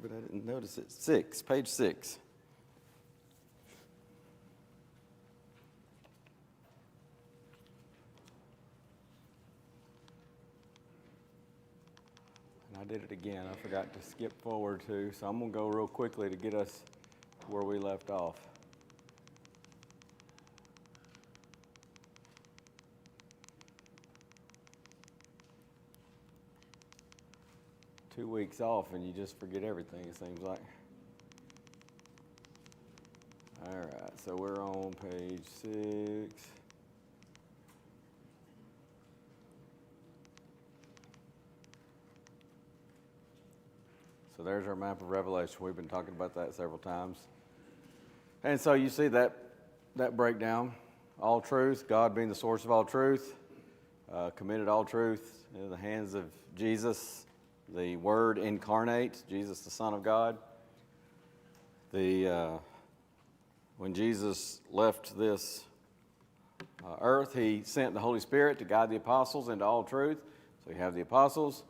But I didn't notice it. Page 6. And I did it again. I forgot to skip forward too, so I'm going to go real quickly to get us where we left off. Two weeks off and you just forget everything, it seems like. All right, so we're on page 6. So there's our map of Revelation. We've been talking about that several times. And so you see that breakdown. All truth, God being the source of all truth, committed all truth in the hands of Jesus, the Word incarnate, Jesus the Son of God. When Jesus left this earth, he sent the Holy Spirit to guide the apostles into all truth. So you have the apostles,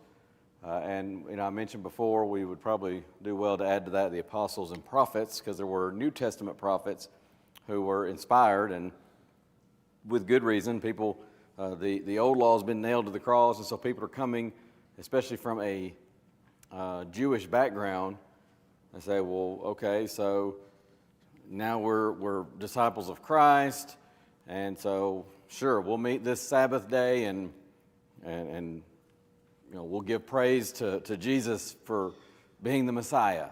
and I mentioned before we would probably do well to add to that the apostles and prophets, because there were New Testament prophets who were inspired, and with good reason. People, the old law has been nailed to the cross, and so people are coming, especially from a Jewish background, and say, well, okay, so now we're disciples of Christ, and so sure, we'll meet this Sabbath day, and we'll give praise to Jesus for being the Messiah.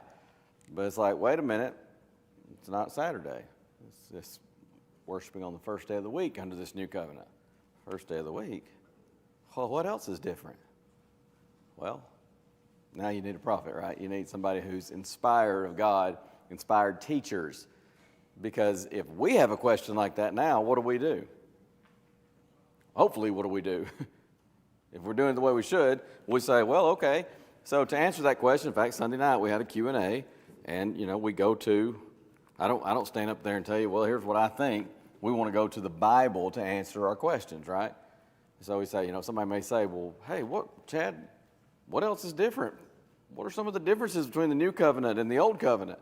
But it's like, wait a minute, it's not Saturday. It's just worshiping on the first day of the week under this new covenant. First day of the week. Well, what else is different? Well, now you need a prophet, right? You need somebody who's inspired of God, inspired teachers. Because if we have a question like that now, what do we do? Hopefully, what do we do? If we're doing it the way we should, we say, well, okay. So to answer that question, in fact, Sunday night we had a Q&A, and we go to, I don't stand up there and tell you, well, here's what I think. We want to go to the Bible to answer our questions, right? So we say, somebody may say, well, hey, Chad, what else is different? What are some of the differences between the new covenant and the old covenant?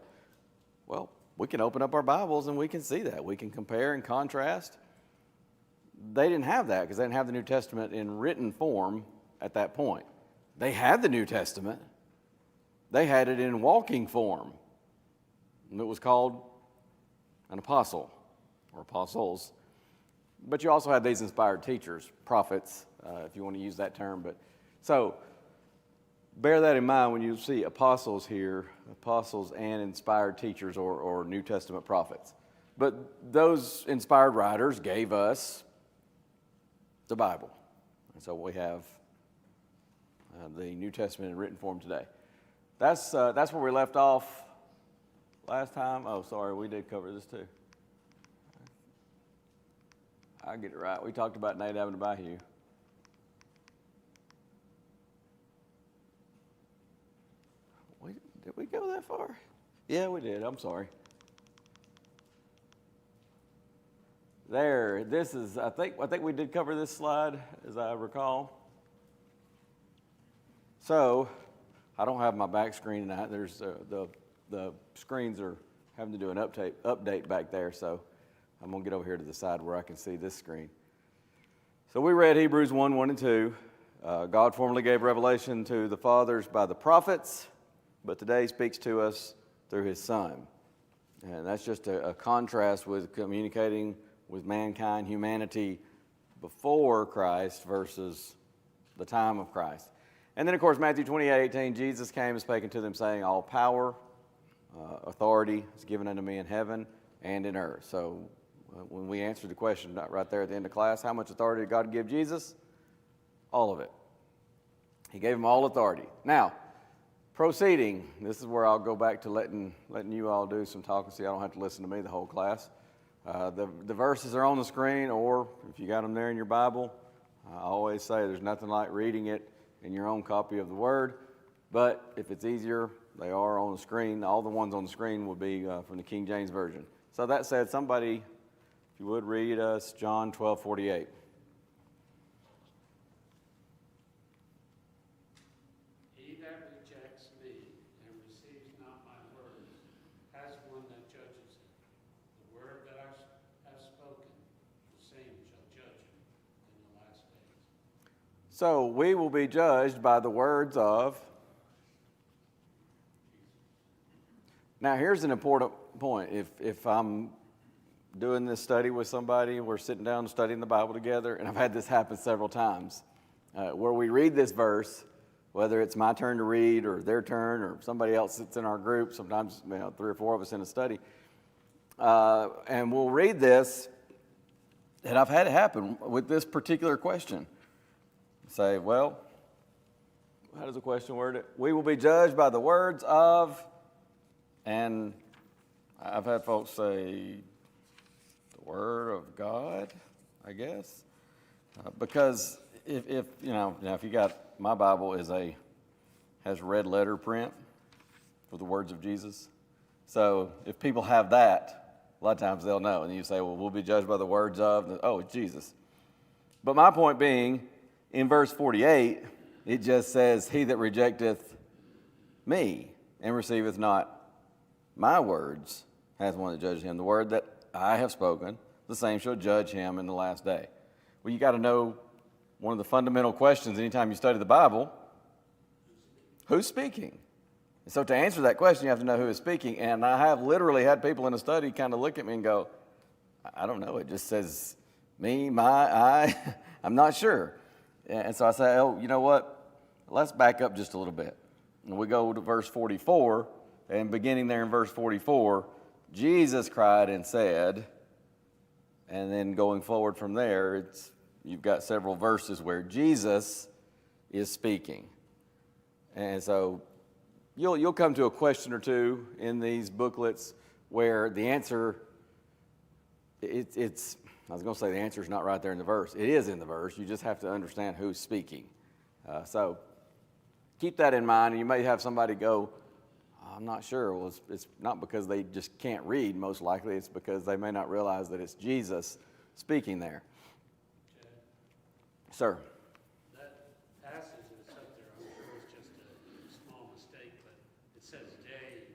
Well, we can open up our Bibles and we can see that. We can compare and contrast. They didn't have that because they didn't have the New Testament in written form at that point. They had the New Testament. They had it in walking form. And it was called an apostle or apostles. But you also had these inspired teachers, prophets, if you want to use that term. But so bear that in mind when you see apostles here, apostles and inspired teachers or New Testament prophets. But those inspired writers gave us the Bible. And so we have the New Testament in written form today. That's where we left off last time. Oh, sorry, we did cover this too. I get it right. We talked about Nate having to buy you. Did we go that far? Yeah, we did. I'm sorry. There. This is. I think we did cover this slide, as I recall. So, I don't have my back screen tonight. There's the screens are having to do an update back there. So, I'm gonna get over here to the side where I can see this screen. So we read Hebrews 1:1 and 2. God formerly gave revelation to the fathers by the prophets, but today he speaks to us through his Son. And that's just a contrast with communicating with mankind, humanity before Christ versus the time of Christ. And then, of course, Matthew 28:18, Jesus came and spake unto them, saying, all power, authority is given unto me in heaven and in earth. So when we answered the question right there at the end of class, how much authority did God give Jesus? All of it. He gave him all authority. Now, proceeding, this is where I'll go back to letting you all do some talking, so I don't have to listen to me the whole class. The verses are on the screen, or if you got them there in your Bible, I always say there's nothing like reading it in your own copy of the Word, but if it's easier, they are on the screen. All the ones on the screen will be from the King James Version. So that said, somebody, if you would, read us John 12:48. He that rejects me and receives So we will be judged by the words of. Now, here's an important point. If I'm doing this study with somebody, we're sitting down studying the Bible together, and I've had this happen several times, where we read this verse, whether it's my turn to read or their turn or somebody else that's in our group, sometimes 3 or 4 of us in a study, and we'll read this, and I've had it happen with this particular question. Say, well, how does the question word it? We will be judged by the words of, and I've had folks say, the Word of God, I guess, because if you got, my Bible has red letter print for the words of Jesus. So if people have that, a lot of times they'll know. And you say, well, we'll be judged by the words of, oh, it's Jesus. But my point being, in verse 48, it just says, he that rejecteth me and receiveth not my words hath one that judges him. The word that I have spoken, the same shall judge him in the last day. Well, you got to know one of the fundamental questions anytime you study the Bible, who's speaking? And so to answer that question, you have to know who is speaking. And I have literally had people in a study kind of look at me and go, I don't know. It just says me, my, I. I'm not sure. And so I say, oh, you know what? Let's back up just a little bit. And we go to verse 44, and beginning there in verse 44, Jesus cried and said, and then going forward from there, you've got several verses where Jesus is speaking. And so you'll come to a question or two in these booklets where the answer, I was going to say the answer is not right there in the verse. It is in the verse. You just have to understand who's speaking. So keep that in mind. And you may have somebody go, I'm not sure. Well, it's not because they just can't read, most likely. It's because they may not realize that it's Jesus speaking there. Chad, Sir. that passage that's up there, I'm sure it's just a small mistake, but it says days,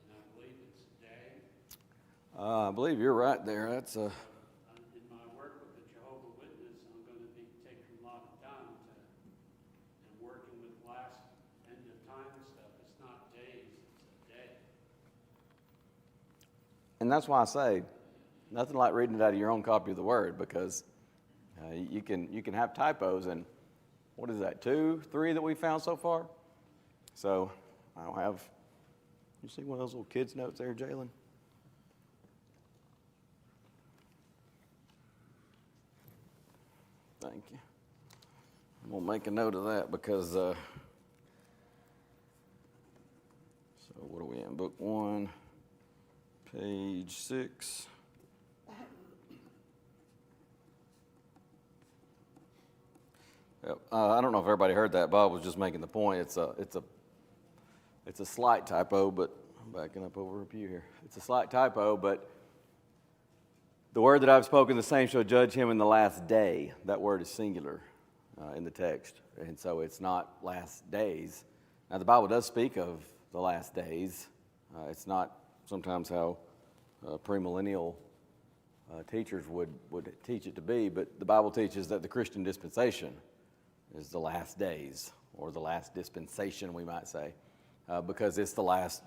and I believe it's day. I believe you're right there. That's In my work with the Jehovah's Witness, I'm going to be taking a lot of time and working with last end of time stuff. It's not days, it's a day. and that's why I say nothing like reading it out of your own copy of the Word, because you can have typos, and what is that, 2, 3 that we found so far? So I don't have. You see one of those little kids' notes there, Jalen? Thank you. I'm going to make a note of that because, so what are we in? Book 1, page 6. Yep. I don't know if everybody heard that. Bob was just making the point. It's a slight typo, but I'm backing up over a pew here. It's a slight typo, but the word that I've spoken, the same shall judge him in the last day. That word is singular in the text, and so it's not last days. Now, the Bible does speak of the last days. It's not sometimes how premillennial teachers would teach it to be, but the Bible teaches that the Christian dispensation is the last days, or the last dispensation, we might say, because it's the last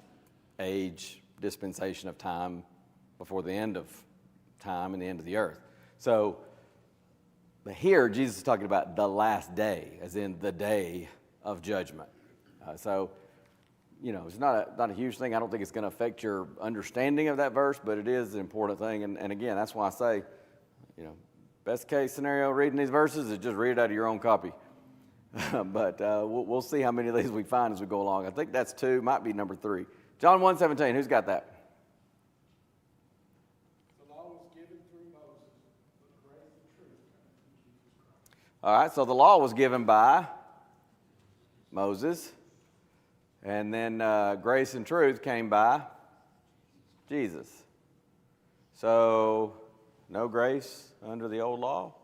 age dispensation of time before the end of time and the end of the earth. So, but here Jesus is talking about the last day, as in the day of judgment. So, it's not a huge thing. I don't think it's going to affect your understanding of that verse, but it is an important thing. And again, that's why I say, best case scenario reading these verses is just read it out of your own copy. But we'll see how many of these we find as we go along. I think that's 2, might be number 3. John 1:17, who's got that? The law was given through Moses, but grace and truth came through Jesus Christ. All right, so the law was given by Moses, and then grace and truth came by Jesus. So, no grace under the old law?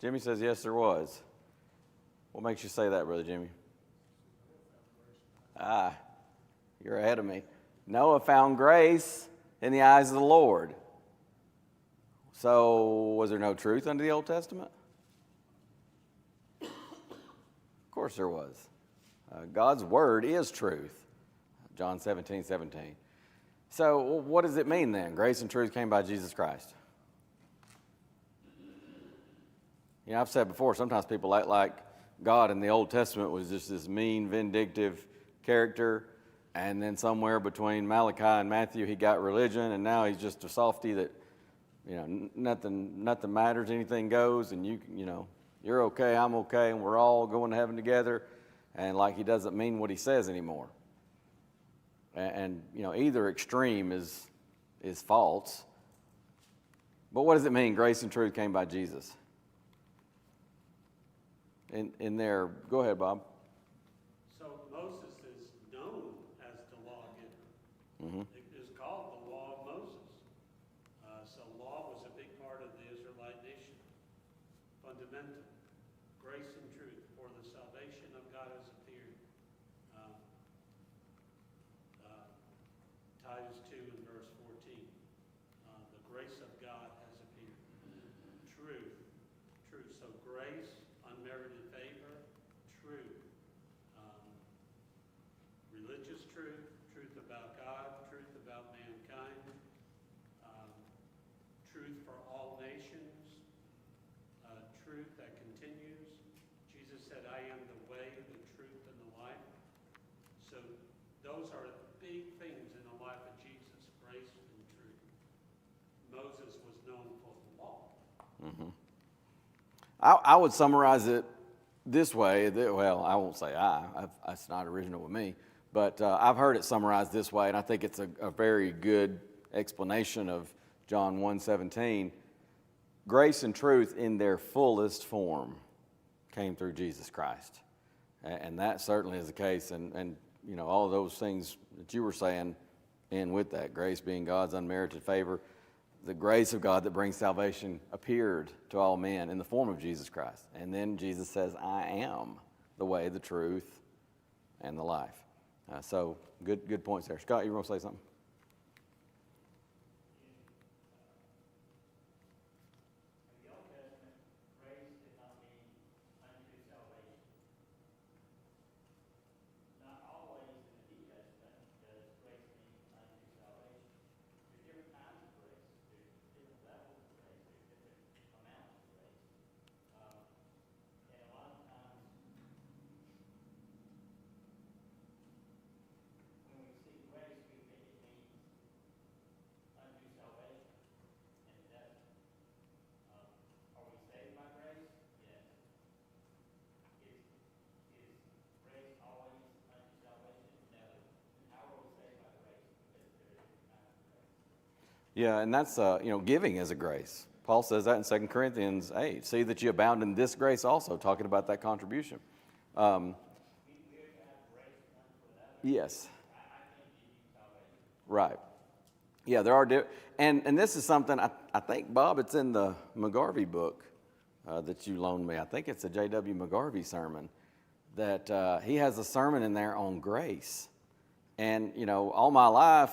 Jimmy says, yes, there was. What makes you say that, Brother Jimmy? You're ahead of me. Noah found grace in the eyes of the Lord. So, was there no truth under the Old Testament? course there was. God's word is truth. John 17:17. So what does it mean then? Grace and truth came by Jesus Christ. You know, I've said before, sometimes people act like God in the Old Testament was just this mean, vindictive character, and then somewhere between Malachi and Matthew he got religion, and now he's just a softy that, you know, nothing matters, anything goes, and you know, you're okay, I'm okay, and we're all going to heaven together, and like he doesn't mean what he says anymore. And you know, either extreme is false. But what does it mean? Grace and truth came by Jesus. In there, go ahead, Bob. So Moses is known as the lawgiver. Mm-hmm. It is called the law of Moses. So law was a big part of the Israelite nation. Fundamental. Grace and truth, for the salvation of God has appeared. Titus 2 and verse 14. The grace of God has appeared. Truth. So grace, unmerited favor, truth. Religious truth, truth about God, truth about mankind, truth for all nations, truth that continues. Jesus said, I am the way, the truth, and the life. So those are big things in the life of Jesus, grace and truth. Moses was known for the law. Mm-hmm. I would summarize it this way. Well, I won't say it's not original with me, but I've heard it summarized this way, and I think it's a very good explanation of John 1:17. Grace and truth in their fullest form came through Jesus Christ. And that certainly is the case. And you know, all of those things that you were saying end with that. Grace being God's unmerited favor. The grace of God that brings salvation appeared to all men in the form of Jesus Christ. And then Jesus says, I am the way, the truth, and the life. So good points there. Scott, you want to say something? In the Old Testament, grace did not mean unto salvation. Not always in the New Testament does grace mean unto salvation. There's different kinds of grace. There's different levels of grace. There's different amounts of grace. And a lot of times, when we see grace, we think it means unto salvation, and it doesn't. Are we saved by grace? Yes. Is grace always unto salvation? No. And how are we saved by grace? Because there are different kinds of grace. Yeah, and that's, giving is a grace. Paul says that in 2 Corinthians 8. See that you abound in this grace also, talking about that contribution. We are to have grace one for another. Yes. I can't give you salvation. Right. Yeah, there are, and this is something, I think, Bob, it's in the McGarvey book that you loaned me. I think it's a J.W. McGarvey sermon that he has a sermon in there on grace. And, you know, all my life,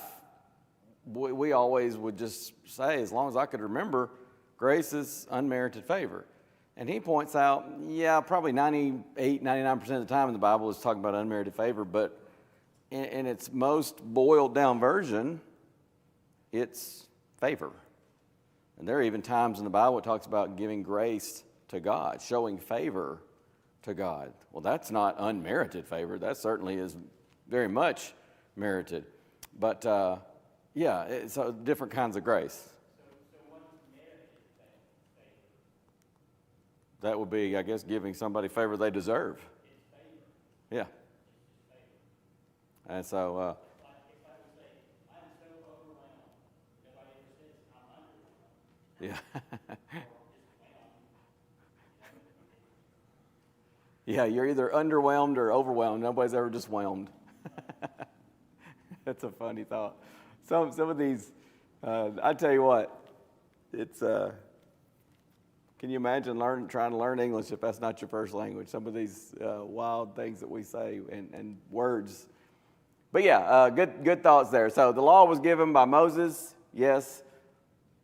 we always would just say, as long as I could remember, grace is unmerited favor. And he points out, yeah, probably 98, 99% of the time in the Bible is talking about unmerited favor, but in its most boiled down version, it's favor. And there are even times in the Bible it talks about giving grace to God, showing favor to God. Well, that's not unmerited favor. That certainly is very much merited. But, so different kinds of grace. So what's merited favor? That would be, I guess, giving somebody favor they deserve. It's favor. Yeah. It's just favor. And so, Like if I would say, I'm so overwhelmed, nobody ever says I'm underwhelmed. yeah. Or just whelmed. Yeah, you're either underwhelmed or overwhelmed. Nobody's ever just whelmed. That's a funny thought. Some of these, I tell you what, it's, can you imagine trying to learn English if that's not your first language? Some of these wild things that we say and words. But yeah, good thoughts there. So the law was given by Moses, yes,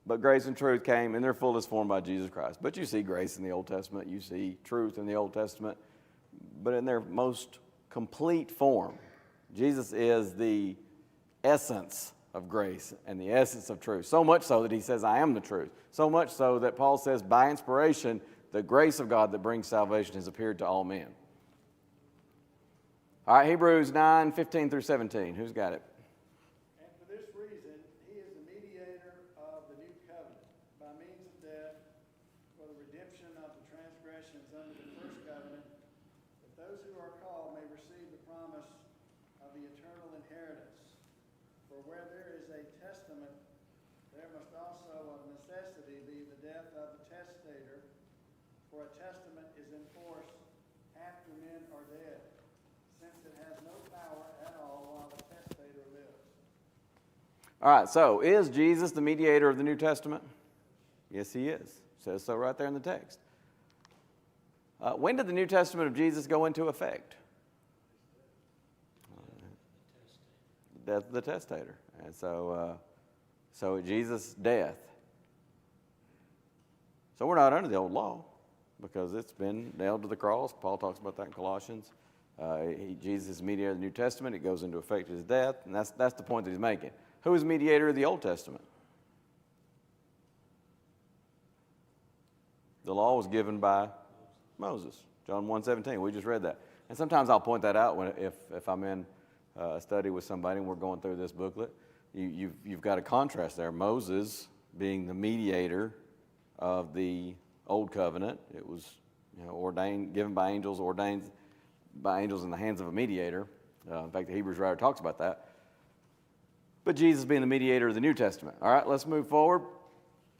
but grace and truth came in their fullest form by Jesus Christ. But you see grace in the Old Testament. You see truth in the Old Testament. but in their most complete form. Jesus is the essence of grace and the essence of truth. So much so that he says, I am the truth. So much so that Paul says, by inspiration, the grace of God that brings salvation has appeared to all men. All right, Hebrews 9, 15 through 17. Who's got it? And for this reason, he is the mediator of the new covenant, by means of death, for the redemption of the transgressions under the first covenant, that those who are called may receive the promise of the eternal inheritance. For where there is a testament, there must also of necessity be the death of the testator, for a testament is in force after men are dead, since it has no power at all while the testator lives. All right, so is Jesus the mediator of the New Testament? Yes, he is. It says so right there in the text. When did the New Testament of Jesus go into effect? The death of the testator. And so Jesus' death. So we're not under the old law because it's been nailed to the cross. Paul talks about that in Colossians. Jesus is mediator of the New Testament. It goes into effect at his death, and that's the point that he's making. Who is mediator of the Old Testament? The law was given by Moses, John 1:17. We just read that. And sometimes I'll point that out if I'm in a study with somebody and we're going through this booklet. You've got a contrast there. Moses being the mediator of the Old Covenant. It was ordained, given by angels, ordained by angels in the hands of a mediator. In fact, the Hebrews writer talks about that. But Jesus being the mediator of the New Testament. All right, let's move forward.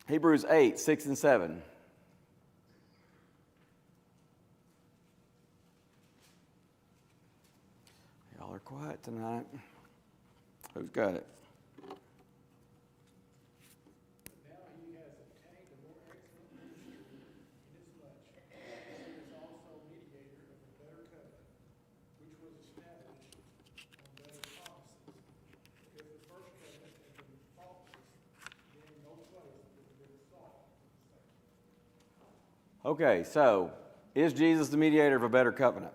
Hebrews 8, 6 and 7. Y'all are quiet tonight. Who's got it? Now he has obtained a more excellent ministry, inasmuch as he is also mediator of a better covenant, which was established on better promises. If the first covenant had been faultless, then in no place would have been sought. Okay, so is Jesus the mediator of a better covenant?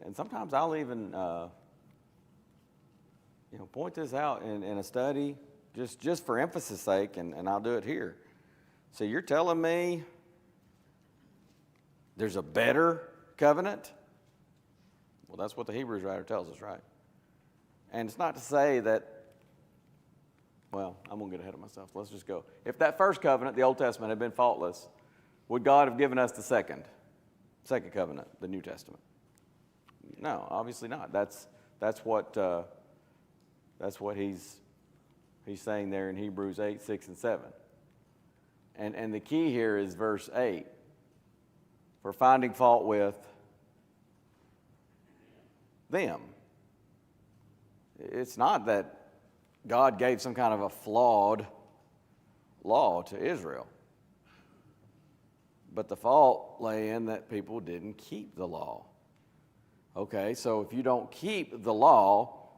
And sometimes I'll even point this out in a study just for emphasis sake, and I'll do it here. So you're telling me there's a better covenant? Well, that's what the Hebrews writer tells us, right? And it's not to say that, well, I'm going to get ahead of myself. Let's just go. If that first covenant, the Old Testament, had been faultless, would God have given us the second covenant, the New Testament? No, obviously not. That's what he's saying there in Hebrews 8, 6, and 7. And the key here is verse 8. For finding fault with them. It's not that God gave some kind of a flawed law to Israel. But the fault lay in that people didn't keep the law. Okay, so if you don't keep the law,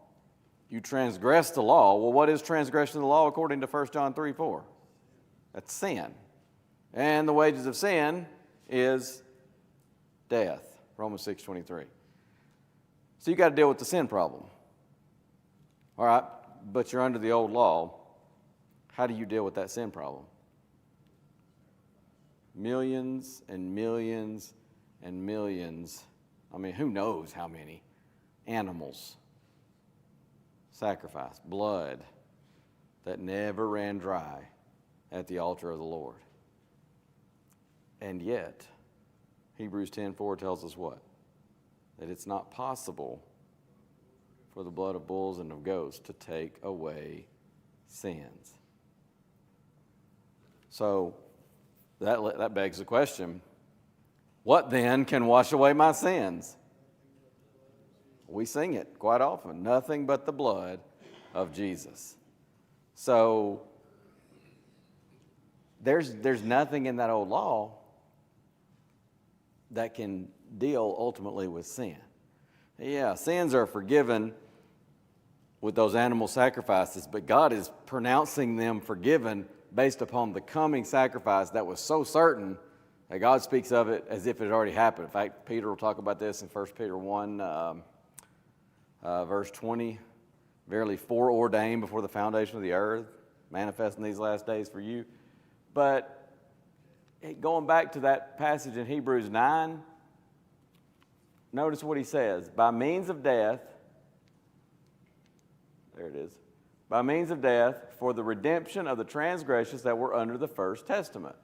you transgress the law. Well, what is transgression of the law according to 1 John 3, 4? That's sin. And the wages of sin is death, Romans 6:23. So you got to deal with the sin problem. All right, but you're under the old law. How do you deal with that sin problem? Millions and millions and millions, I mean, who knows how many animals sacrificed, blood that never ran dry at the altar of the Lord. And yet, Hebrews 10:4 tells us what? That it's not possible for the blood of bulls and of goats to take away sins. So that begs the question, what then can wash away my sins? We sing it quite often, nothing but the blood of Jesus. So there's nothing in that old law that can deal ultimately with sin. Yeah, sins are forgiven with those animal sacrifices, but God is pronouncing them forgiven based upon the coming sacrifice that was so certain God speaks of it as if it had already happened. In fact, Peter will talk about this in 1 Peter 1, verse 20. Verily foreordained before the foundation of the earth, manifest in these last days for you. But going back to that passage in Hebrews 9, notice what he says. By means of death, there it is, by means of death, for the redemption of the transgressions that were under the first testament.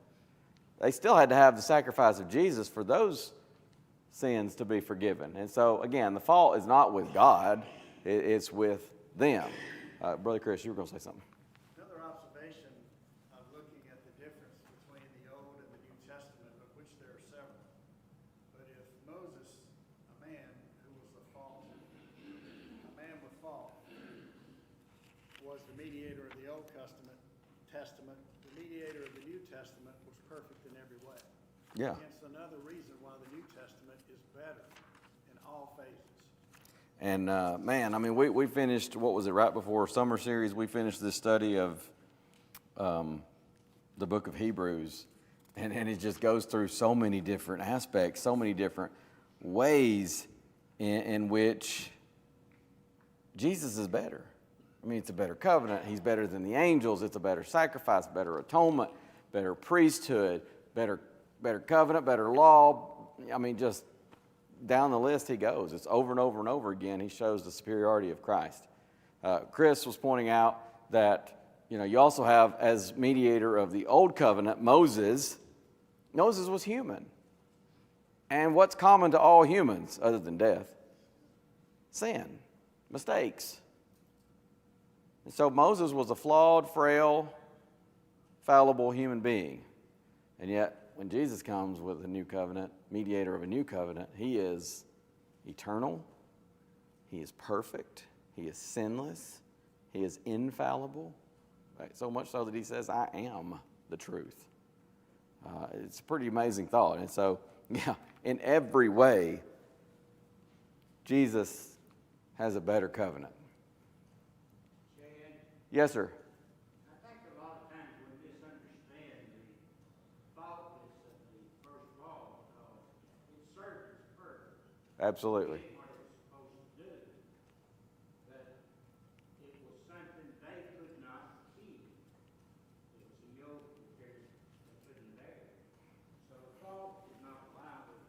They still had to have the sacrifice of Jesus for those sins to be forgiven. And so, again, the fault is not with God, it's with them. Brother Chris, you were going to say something. Another observation of looking at the difference between the Old and the New Testament, of which there are several. But if Moses, a man who was the fault, a man with fault, was the mediator of the Old Testament, the mediator of the New Testament was perfect in every way. Yeah. Hence another reason why the New Testament is better in all phases. And man, I mean, we finished, what was it, right before summer series, we finished this study of the book of Hebrews. And it just goes through so many different aspects, so many different ways in which Jesus is better. I mean, it's a better covenant. He's better than the angels. It's a better sacrifice, better atonement, better priesthood, better covenant, better law. I mean, just down the list he goes. It's over and over and over again. He shows the superiority of Christ. Chris was pointing out that, you also have as mediator of the old covenant, Moses. Moses was human. And what's common to all humans other than death? Sin, mistakes. And so Moses was a flawed, frail, fallible human being. And yet, when Jesus comes with a new covenant, mediator of a new covenant, he is eternal, he is perfect, he is sinless, he is infallible, right? So much so that he says, I am the truth. It's a pretty amazing thought. And so, yeah, in every way, Jesus has a better covenant. Yes, sir. I think a lot of times we misunderstand the faultless of the first law because it served its purpose. Absolutely. It did what it was supposed to do. But it was something they could not keep. It was a yoke that they couldn't bear. So the fault is not liable.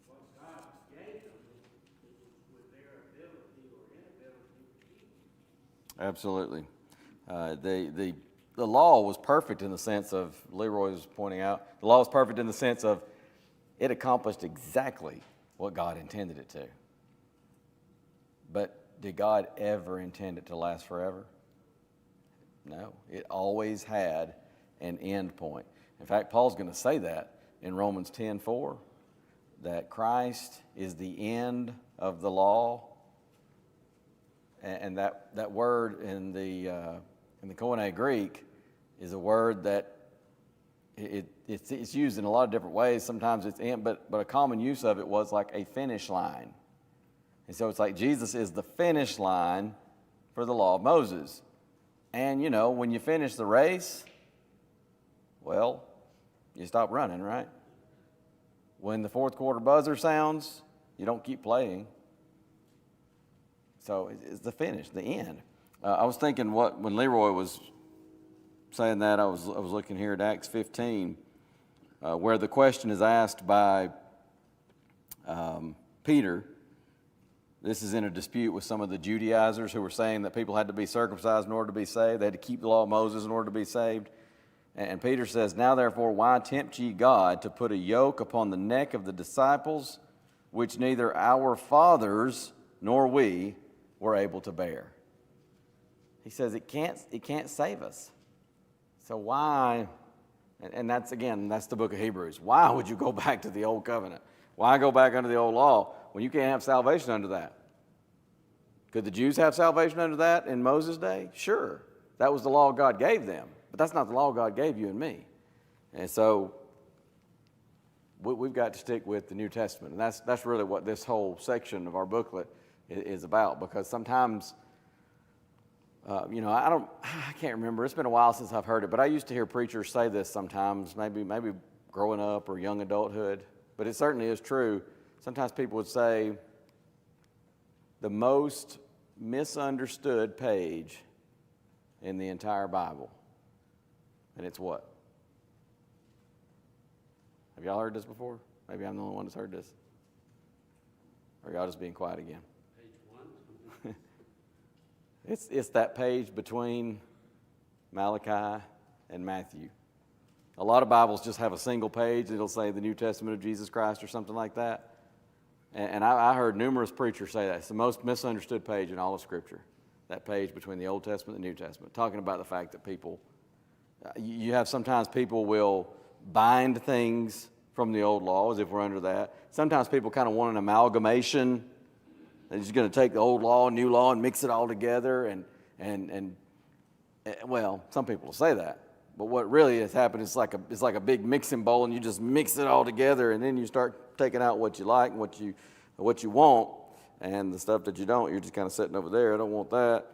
What God gave them is with their ability or inability to keep it. Absolutely. The law was perfect in the sense of, Leroy was pointing out, the law was perfect in the sense of it accomplished exactly what God intended it to. But did God ever intend it to last forever? No. It always had an end point. In fact, Paul's going to say that in Romans 10:4, that Christ is the end of the law. And that word in the cont'd Greek is a word that it's used in a lot of different ways. Sometimes it's but a common use of it was like a finish line. And so it's like Jesus is the finish line for the law of Moses. And when you finish the race, well, you stop running, right? When the fourth quarter buzzer sounds, you don't keep playing. So it's the finish, the end. I was thinking when Leroy was saying that, I was looking here at Acts 15, where the question is asked by Peter. This is in a dispute with some of the Judaizers who were saying that people had to be circumcised in order to be saved. They had to keep the law of Moses in order to be saved. And Peter says, now therefore, why tempt ye God to put a yoke upon the neck of the disciples, which neither our fathers nor we were able to bear? He says it can't save us. So why, and that's the book of Hebrews. Why would you go back to the old covenant? Why go back under the old law when you can't have salvation under that? Could the Jews have salvation under that in Moses' day? Sure. That was the law God gave them. But that's not the law God gave you and me. And so we've got to stick with the New Testament. And that's really what this whole section of our booklet is about. Because sometimes, I can't remember. It's been a while since I've heard it. But I used to hear preachers say this sometimes, maybe growing up or young adulthood, but it certainly is true. Sometimes people would say the most misunderstood page in the entire Bible. And it's what? Have y'all heard this before? Maybe I'm the only one that's heard this. Or y'all just being quiet again? Page 1. It's that page between Malachi and Matthew. A lot of Bibles just have a single page. It'll say the New Testament of Jesus Christ or something like that. And I heard numerous preachers say that. It's the most misunderstood page in all of Scripture, that page between the Old Testament and the New Testament, talking about the fact that people, you have sometimes people will bind things from the old law as if we're under that. Sometimes people kind of want an amalgamation. They're just going to take the old law and new law and mix it all together. And well, some people will say that. But what really has happened is it's like a big mixing bowl, and you just mix it all together, and then you start taking out what you like and what you want, and the stuff that you don't, you're just kind of sitting over there. I don't want that,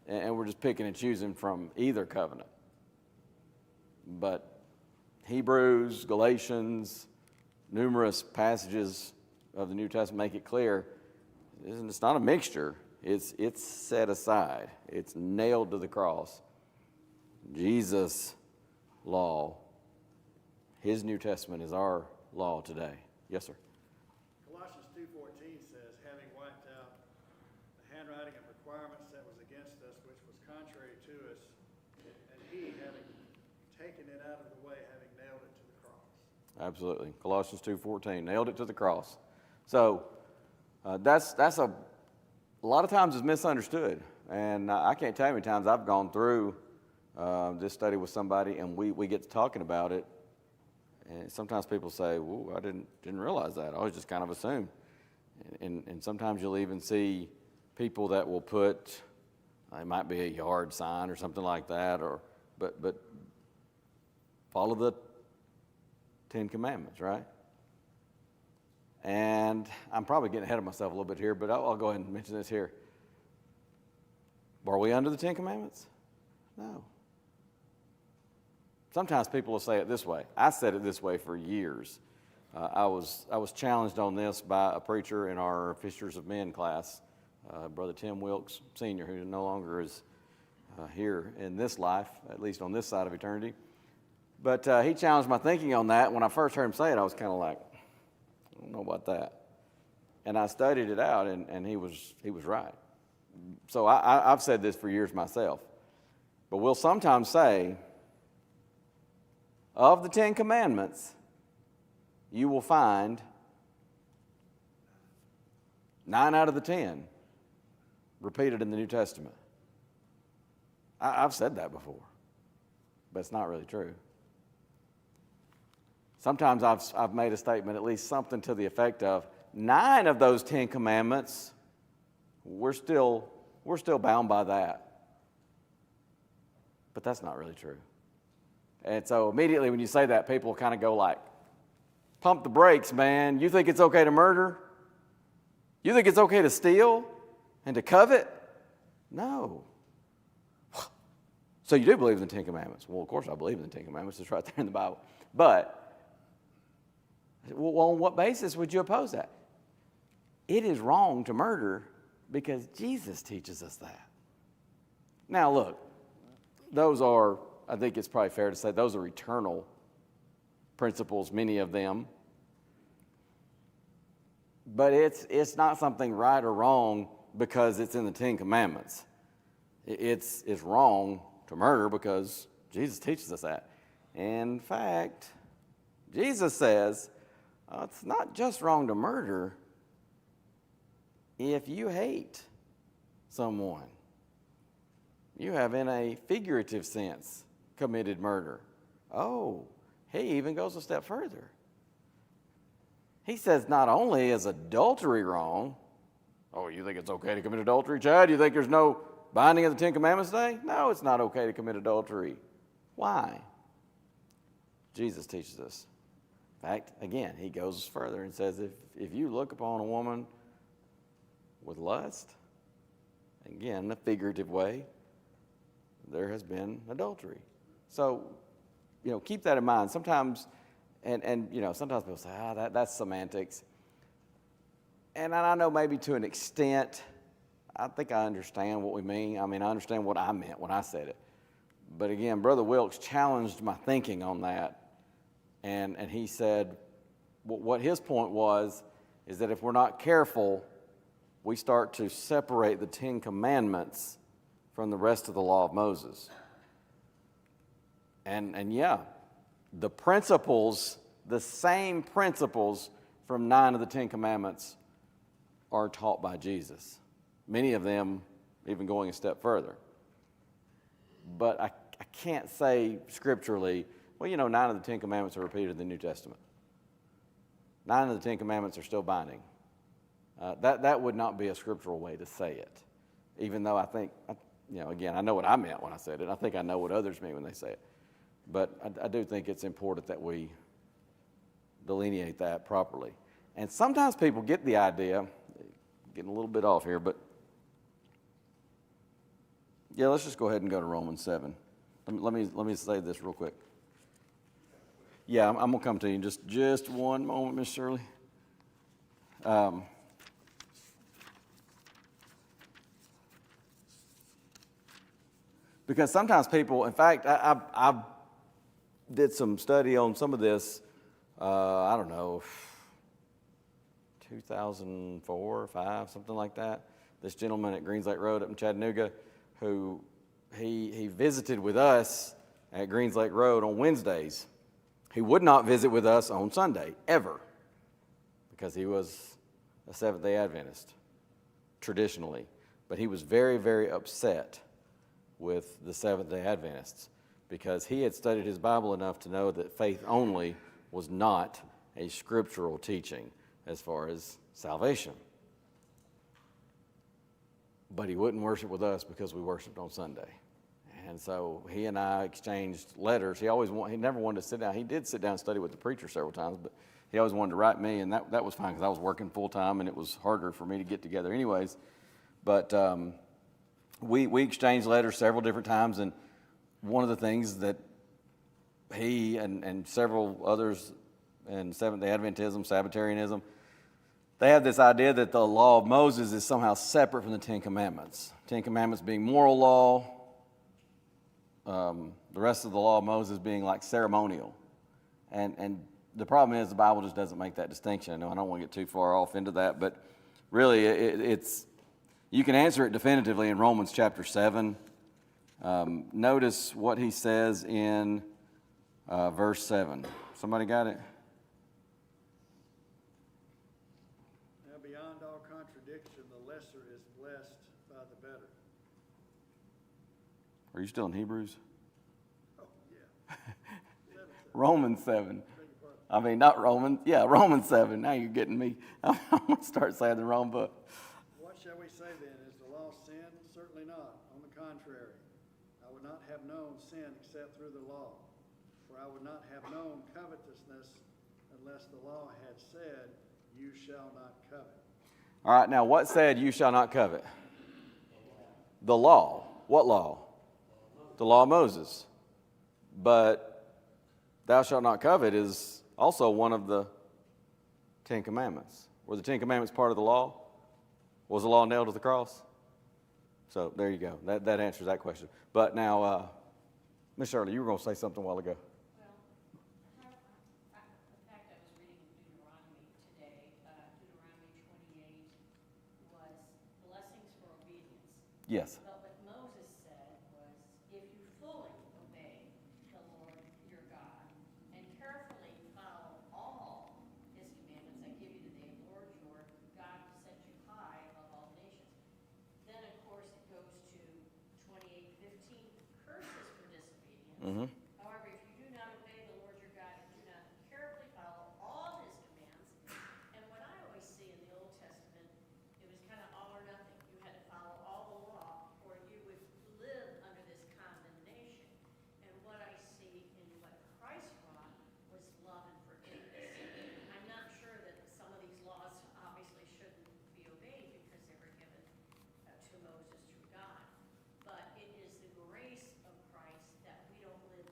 and we're just picking and choosing from either covenant. But Hebrews, Galatians, numerous passages of the New Testament make it clear it's not a mixture. It's set aside. It's nailed to the cross. Jesus' law, his New Testament is our law today. Yes, sir. Colossians 2:14 says, having wiped out the handwriting of requirements that was against us, which was contrary to us, and he, having taken it out of the way, having nailed it to the cross. Absolutely. Colossians 2:14, nailed it to the cross. So that's a lot of times it's misunderstood. And I can't tell you how many times I've gone through this study with somebody, and we get to talking about it, and sometimes people say, "Whoa, I didn't realize that. I was just kind of assumed." And sometimes you'll even see people that will put, it might be a yard sign or something like that, but follow the 10 Commandments, right? And I'm probably getting ahead of myself a little bit here, but I'll go ahead and mention this here. Are we under the 10 Commandments? No. Sometimes people will say it this way. I said it this way for years. I was challenged on this by a preacher in our Fishers of Men class, Brother Tim Wilkes Sr., who no longer is here in this life, at least on this side of eternity. But he challenged my thinking on that. When I first heard him say it, I was kind of like, I don't know about that. And I studied it out, and he was right. So I've said this for years myself. But we'll sometimes say, of the 10 Commandments, you will find 9 out of the 10 repeated in the New Testament. I've said that before, but it's not really true. Sometimes I've made a statement, at least something to the effect of 9 of those 10 Commandments, we're still bound by that. But that's not really true. And so immediately when you say that, people kind of go like, pump the brakes, man. You think it's okay to murder? You think it's okay to steal and to covet? No. So you do believe in the 10 Commandments. Well, of course I believe in the 10 Commandments. It's right there in the Bible. But well, on what basis would you oppose that? It is wrong to murder because Jesus teaches us that. Now look, those are, I think it's probably fair to say, those are eternal principles, many of them. But it's not something right or wrong because it's in the 10 Commandments. It's wrong to murder because Jesus teaches us that. In fact, Jesus says it's not just wrong to murder if you hate someone. You have, in a figurative sense, committed murder. Oh, he even goes a step further. He says not only is adultery wrong. Oh, you think it's okay to commit adultery, Chad? You think there's no binding of the 10 Commandments today? No, it's not okay to commit adultery. Why? Jesus teaches us. In fact, again, he goes further and says if you look upon a woman with lust, again, in a figurative way, there has been adultery. So, keep that in mind. Sometimes, And sometimes people say, that's semantics. And I know maybe to an extent, I think I understand what we mean. I mean, I understand what I meant when I said it. But again, Brother Wilkes challenged my thinking on that. And he said, what his point was, is that if we're not careful, we start to separate the Ten Commandments from the rest of the law of Moses. And yeah, the principles, the same principles from 9 of the Ten Commandments are taught by Jesus. Many of them even going a step further. But I can't say scripturally, 9 of the Ten Commandments are repeated in the New Testament. 9 of the Ten Commandments are still binding. That would not be a scriptural way to say it. Even though I think, again, I know what I meant when I said it. I think I know what others mean when they say it. But I do think it's important that we delineate that properly. And sometimes people get the idea, getting a little bit off here, but yeah, let's just go ahead and go to Romans 7. Let me say this real quick. Yeah, I'm going to come to you in just one moment, Miss Shirley. Because sometimes people, in fact, I did some study on some of this, 2004 or 5, something like that. This gentleman at Greens Lake Road up in Chattanooga, who he visited with us at Greens Lake Road on Wednesdays. He would not visit with us on Sunday, ever, because he was a Seventh-day Adventist, traditionally. But he was very, very upset with the Seventh-day Adventists because he had studied his Bible enough to know that faith only was not a scriptural teaching as far as salvation. But he wouldn't worship with us because we worshiped on Sunday. And so he and I exchanged letters. He never wanted to sit down. He did sit down and study with the preacher several times, but he always wanted to write me, and that was fine because I was working full time and it was harder for me to get together anyways. But we exchanged letters several different times, and one of the things that he and several others in Seventh-day Adventism, Sabbatarianism, they have this idea that the law of Moses is somehow separate from the Ten Commandments. Ten Commandments being moral law, the rest of the law of Moses being like ceremonial. And the problem is the Bible just doesn't make that distinction. I know I don't want to get too far off into that, but really it's you can answer it definitively in Romans chapter 7. Notice what he says in verse 7. Somebody got it? Now, beyond all contradiction, the lesser is blessed by the better. Are you still in Hebrews? Oh, yeah. Romans 7. I mean, not Romans. Yeah, Romans 7. Now you're getting me. I'm going to start saying the wrong book. What shall we say then? Is the law sin? Certainly not. On the contrary, I would not have known sin except through the law. For I would not have known covetousness unless the law had said, you shall not covet. All right, now what said you shall not covet? The law. What law? The law of Moses. But thou shalt not covet is also one of the Ten Commandments. Were the Ten Commandments part of the law? Was the law nailed to the cross? So there you go. That answers that question. But now, Miss Shirley, you were going to say something a while ago. In fact, I was reading Deuteronomy today. Deuteronomy 28 was blessings for obedience. Yes. But what Moses said was, if you fully obey the Lord your God and carefully follow all his commandments I give you today, Lord your God will set you high above all nations. Then, of course, it goes to 28:15, curses for disobedience. Mm-hmm. However, if you do not obey the Lord your God and do not carefully follow all his commands, and what I always see in the Old Testament, it was kind of all or nothing. You had to follow all the law, or you would live under this condemnation. And what I see in what Christ brought was love and forgiveness. I'm not sure that some of these laws obviously shouldn't be obeyed because they were given to Moses through God. But it is the grace of Christ that we don't live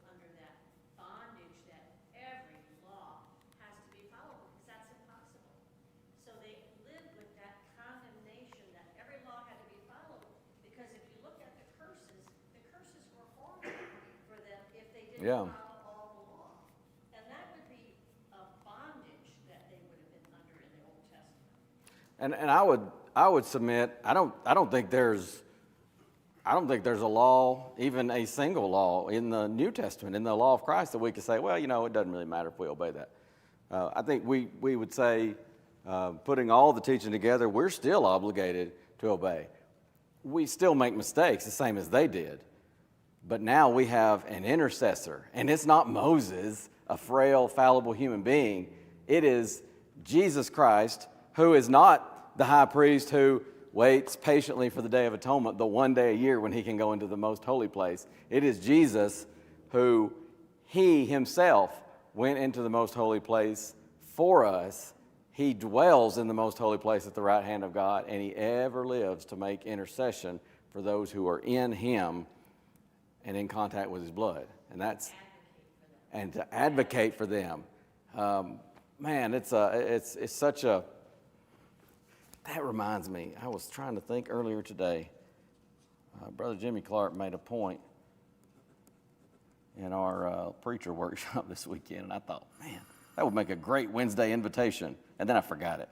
Yeah. follow all the law. And that would be a bondage that they would have been under in the Old Testament. And I would submit, I don't think there's a law, even a single law in the New Testament, in the law of Christ, that we could say, well, you know, it doesn't really matter if we obey that. I think we would say, putting all the teaching together, we're still obligated to obey. We still make mistakes, the same as they did. But now we have an intercessor, and it's not Moses, a frail, fallible human being. It is Jesus Christ, who is not the high priest who waits patiently for the Day of Atonement, the one day a year when he can go into the most holy place. It is Jesus who he himself went into the most holy place for us. He dwells in the most holy place at the right hand of God, and he ever lives to make intercession for those who are in him and in contact with his blood. And that's and to advocate for them. Man, it's such a. That reminds me, I was trying to think earlier today. Brother Jimmy Clark made a point in our preacher workshop this weekend, and I thought, man, that would make a great Wednesday invitation. And then I forgot it.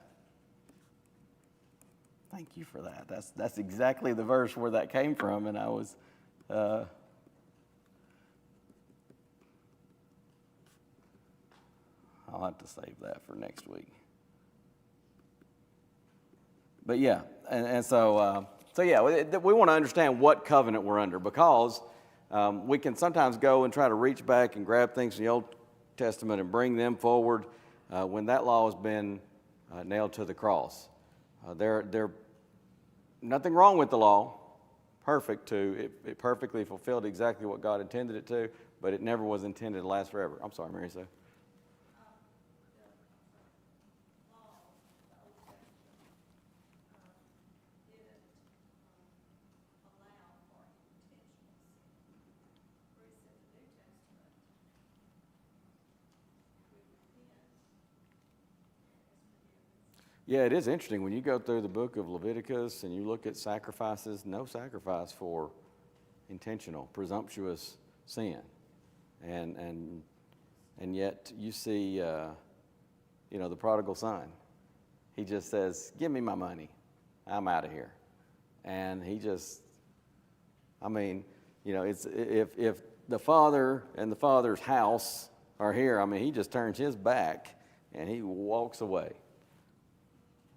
Thank you for that. That's exactly the verse where that came from, and I was. I'll have to save that for next week. But yeah, and so yeah, we want to understand what covenant we're under, because we can sometimes go and try to reach back and grab things from the Old Testament and bring them forward when that law has been nailed to the cross. There nothing wrong with the law, perfect too. It perfectly fulfilled exactly what God intended it to, but it never was intended to last forever. I'm sorry, Mary Sue. Yeah, it is interesting. When you go through the book of Leviticus and you look at sacrifices, no sacrifice for intentional, presumptuous sin. And yet you see, the prodigal son. He just says, give me my money. I'm out of here. And he just, it's if the father and the father's house are here, he just turns his back and he walks away.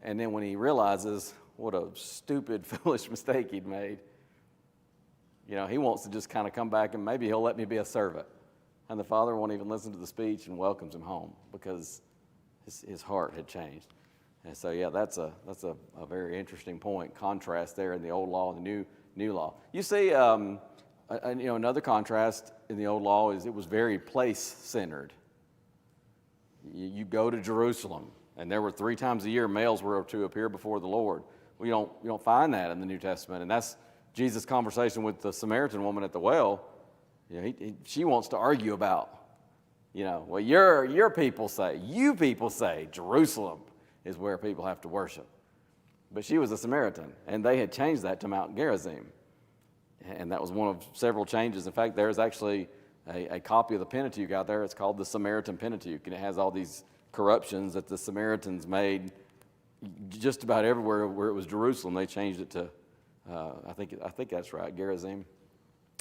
And then when he realizes what a stupid, foolish mistake he'd made, he wants to just kind of come back and maybe he'll let me be a servant. And the father won't even listen to the speech and welcomes him home because his heart had changed. And so, yeah, that's a very interesting point, contrast there in the old law and the new law. You see, another contrast in the old law is it was very place-centered. You go to Jerusalem. And there were 3 times a year males were to appear before the Lord. We don't find that in the New Testament, and that's Jesus' conversation with the Samaritan woman at the well. She wants to argue about, well, your people say, you people say, Jerusalem is where people have to worship. But she was a Samaritan, and they had changed that to Mount Gerizim, and that was one of several changes. In fact, there's actually a copy of the Pentateuch out there. It's called the Samaritan Pentateuch, and it has all these corruptions that the Samaritans made just about everywhere where it was Jerusalem. They changed it to, I think that's right, Gerizim.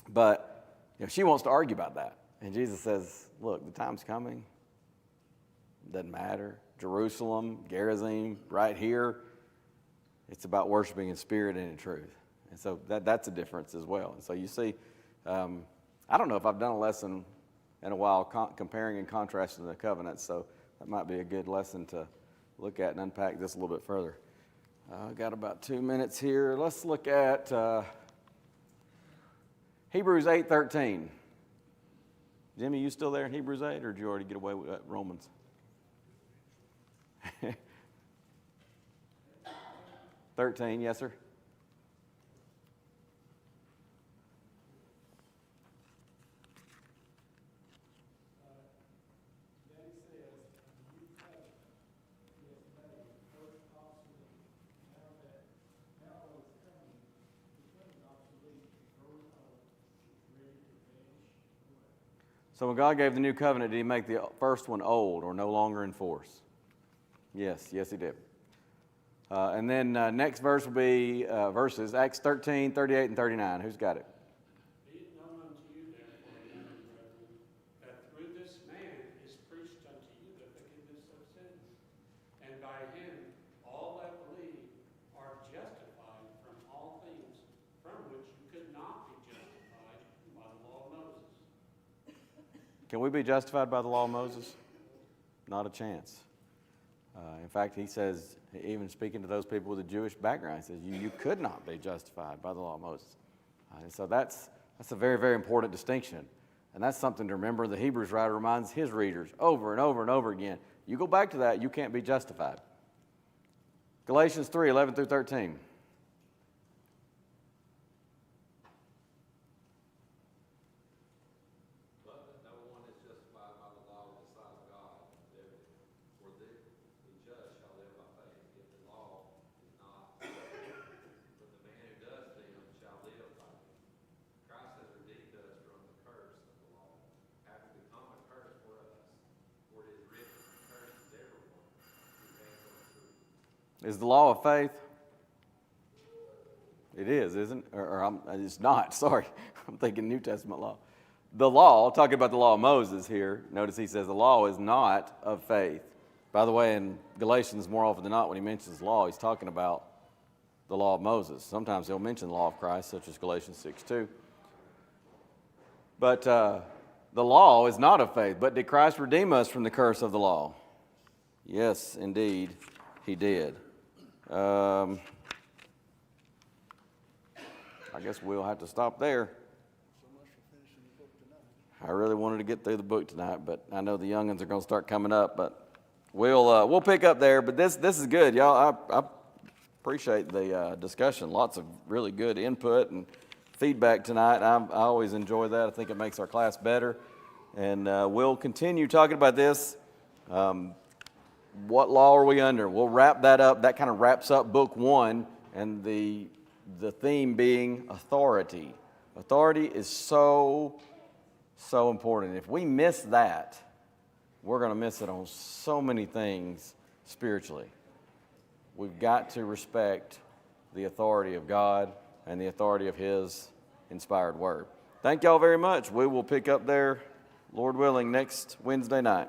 But she wants to argue about that. And Jesus says, look, the time's coming. It doesn't matter. Jerusalem, Gerizim, right here, it's about worshiping in spirit and in truth. And so that's a difference as well. And so you see, I don't know if I've done a lesson in a while comparing and contrasting the covenants, so that might be a good lesson to look at and unpack this a little bit further. I've got about 2 minutes here. Let's look at Hebrews 8:13. Jimmy, you still there in Hebrews 8, or did you already get away with Romans? 13, yes, sir. So when God gave the new covenant, did he make the first one old or no longer in force? Yes, he did. And then next verse will be verses, Acts 13, 38, and 39. Who's got it? Be it known unto you, therefore, brethren, that through this man is preached unto you the forgiveness of sins, and by him all that believe are justified from all things from which you could not be justified by the law of Moses. Can we be justified by the law of Moses? Not a chance. In fact, he says, even speaking to those people with a Jewish background, he says, you could not be justified by the law of Moses. And so that's a very, very important distinction. And that's something to remember. The Hebrews writer reminds his readers over and over and over again. You go back to that, you can't be justified. Galatians 3, 11 through 13. Is the law of faith? It is, isn't it? It's not, sorry. I'm thinking New Testament law. The law, talking about the law of Moses here, notice he says the law is not of faith. By the way, in Galatians, more often than not, when he mentions law, he's talking about the law of Moses. Sometimes he'll mention the law of Christ, such as Galatians 6:2. But the law is not of faith. But did Christ redeem us from the curse of the law? Yes, indeed, he did. I guess we'll have to stop there. So much for finishing the book tonight. I really wanted to get through the book tonight, but I know the youngins are going to start coming up. But we'll pick up there. But this is good, y'all. I appreciate the discussion. Lots of really good input and feedback tonight. I always enjoy that. I think it makes our class better. And we'll continue talking about this. What law are we under? We'll wrap that up. That kind of wraps up book 1, and the theme being authority. Authority is so important. If we miss that, we're going to miss it on so many things spiritually. We've got to respect the authority of God and the authority of His inspired word. Thank y'all very much. We will pick up there, Lord willing, next Wednesday night.